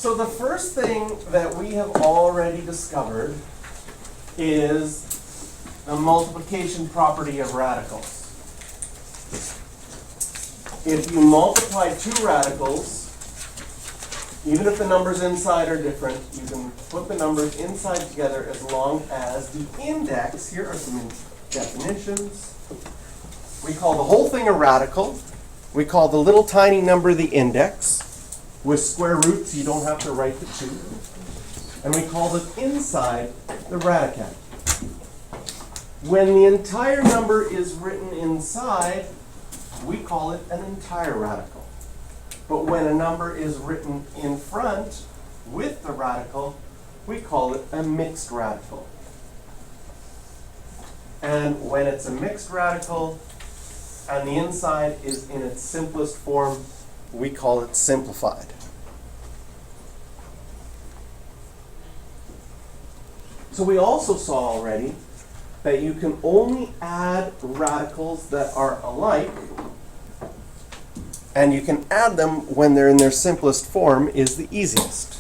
So the first thing that we have already discovered is the multiplication property of radicals. If you multiply two radicals, even if the numbers inside are different, you can put the numbers inside together as long as the index, here are some definitions. We call the whole thing a radical. We call the little tiny number the index. With square roots, you don't have to write the 2. And we call the inside the radicand. When the entire number is written inside, we call it an entire radical. But when a number is written in front with the radical, we call it a mixed radical. And when it's a mixed radical and the inside is in its simplest form, we call it simplified. So we also saw already that you can only add radicals that are alike, and you can add them when they're in their simplest form is the easiest.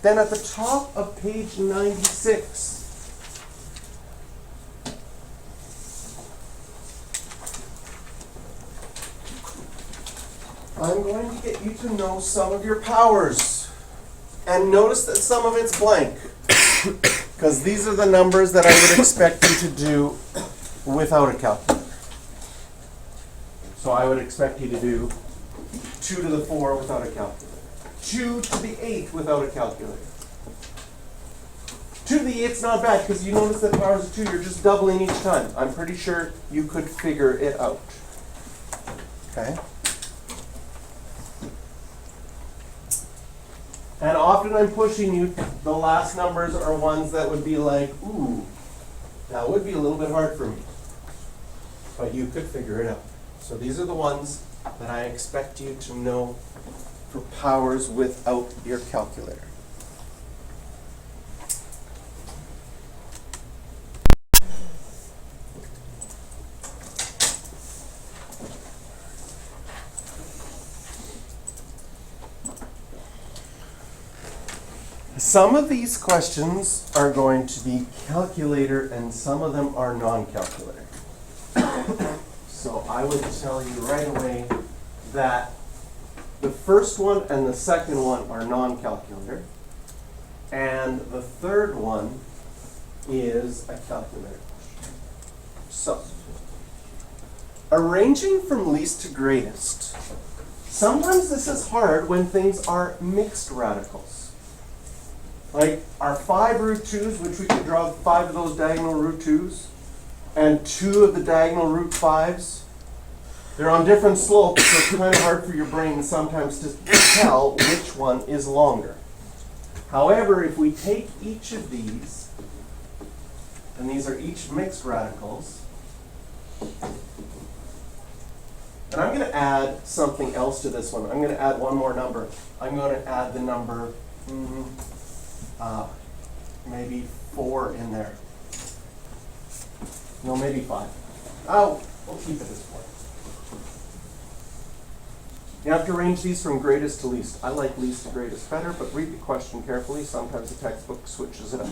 Then at the top of page 96, I'm going to get you to know some of your powers. And notice that some of it's blank. Because these are the numbers that I would expect you to do without a calculator. So I would expect you to do 2 to the 4 without a calculator. 2 to the 8 without a calculator. 2 to the 8's not bad because you notice that powers of 2, you're just doubling each time. I'm pretty sure you could figure it out. Okay? And often I'm pushing you, the last numbers are ones that would be like, ooh, that would be a little bit hard for me. But you could figure it out. So these are the ones that I expect you to know for powers without your calculator. Some of these questions are going to be calculator and some of them are non-calculator. So I would tell you right away that the first one and the second one are non-calculator, and the third one is a calculator. So, arranging from least to greatest. Sometimes this is hard when things are mixed radicals. Like our 5 root 2's, which we could draw 5 of those diagonal root 2's, and 2 of the diagonal root 5's. They're on different slopes, so it's kind of hard for your brain sometimes to tell which one is longer. However, if we take each of these, and these are each mixed radicals, and I'm going to add something else to this one. I'm going to add one more number. I'm going to add the number maybe 4 in there. No, maybe 5. Oh, we'll keep it as 4. You have to arrange these from greatest to least. I like least to greatest better, but read the question carefully. Sometimes the textbook switches it up.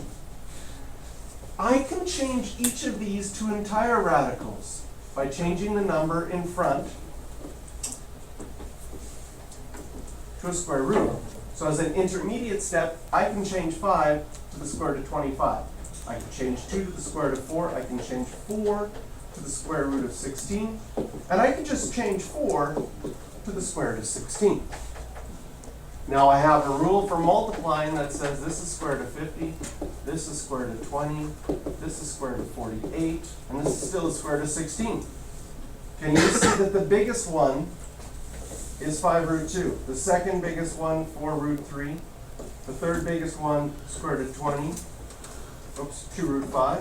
I can change each of these to entire radicals by changing the number in front to a square root. So as an intermediate step, I can change 5 to the square root of 25. I can change 2 to the square root of 4. I can change 4 to the square root of 16. And I can just change 4 to the square root of 16. Now I have a rule for multiplying that says this is square root of 50, this is square root of 20, this is square root of 48, and this is still the square root of 16. Can you see that the biggest one is 5 root 2. The second biggest one, 4 root 3. The third biggest one, square root of 20. Oops, 2 root 5.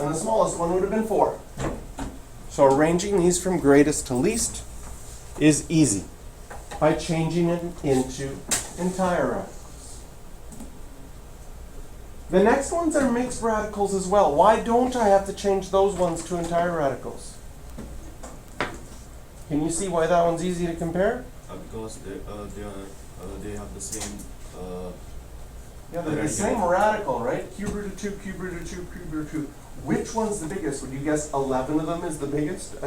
And the smallest one would have been 4. So arranging these from greatest to least is easy by changing it into entire radicals. The next ones are mixed radicals as well. Why don't I have to change those ones to entire radicals? Can you see why that one's easy to compare? Because they have the same. Yeah, they're the same radical, right? Cube root of 2, cube root of 2, cube root of 2. Which one's the biggest? Would you guess 11 of them is the biggest?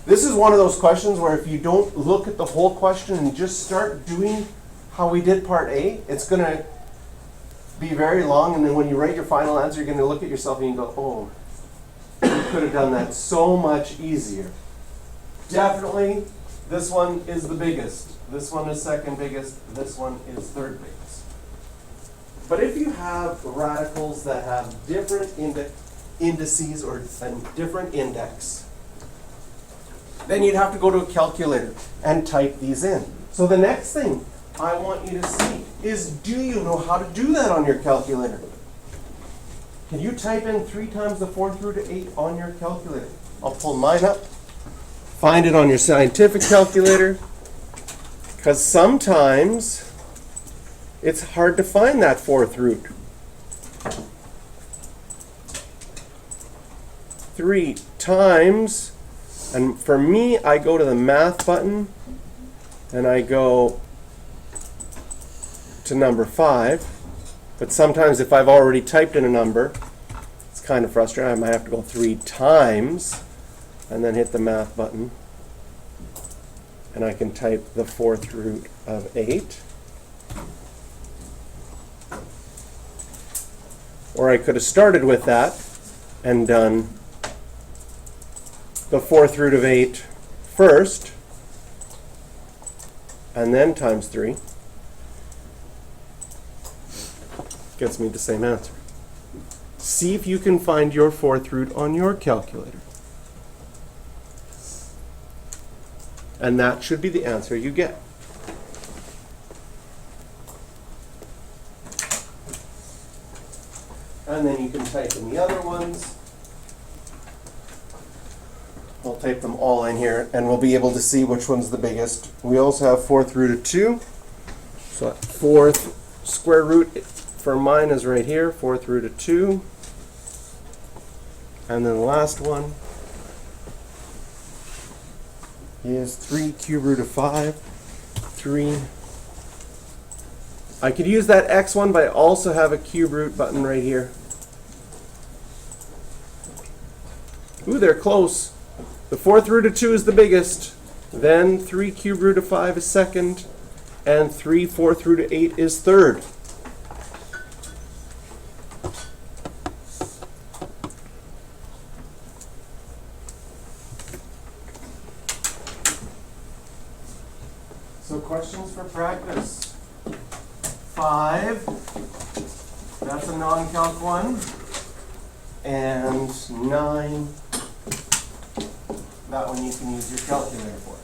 This is one of those questions where if you don't look at the whole question and just start doing how we did part A, it's going to be very long, and then when you write your final answer, you're going to look at yourself and you go, oh, you could have done that so much easier. Definitely, this one is the biggest. This one is second biggest. This one is third biggest. But if you have radicals that have different indices or a different index, then you'd have to go to a calculator and type these in. So the next thing I want you to see is, do you know how to do that on your calculator? Can you type in 3 times the 4th root of 8 on your calculator? I'll pull mine up. Find it on your scientific calculator, because sometimes it's hard to find that 4th root. 3 times, and for me, I go to the math button, and I go to number 5. But sometimes if I've already typed in a number, it's kind of frustrating. I might have to go 3 times, and then hit the math button. And I can type the 4th root of 8. Or I could have started with that and done the 4th root of 8 first, and then times 3. Gets me the same answer. See if you can find your 4th root on your calculator. And that should be the answer you get. And then you can type in the other ones. We'll type them all in here, and we'll be able to see which one's the biggest. We also have 4th root of 2. So 4th square root for mine is right here, 4th root of 2. And then the last one is 3 cube root of 5. 3. I could use that x one, but I also have a cube root button right here. Ooh, they're close. The 4th root of 2 is the biggest. Then 3 cube root of 5 is second. And 3 4th root of 8 is third. So questions for practice. 5, that's a non-calc one. And 9, that one you can use your calculator for.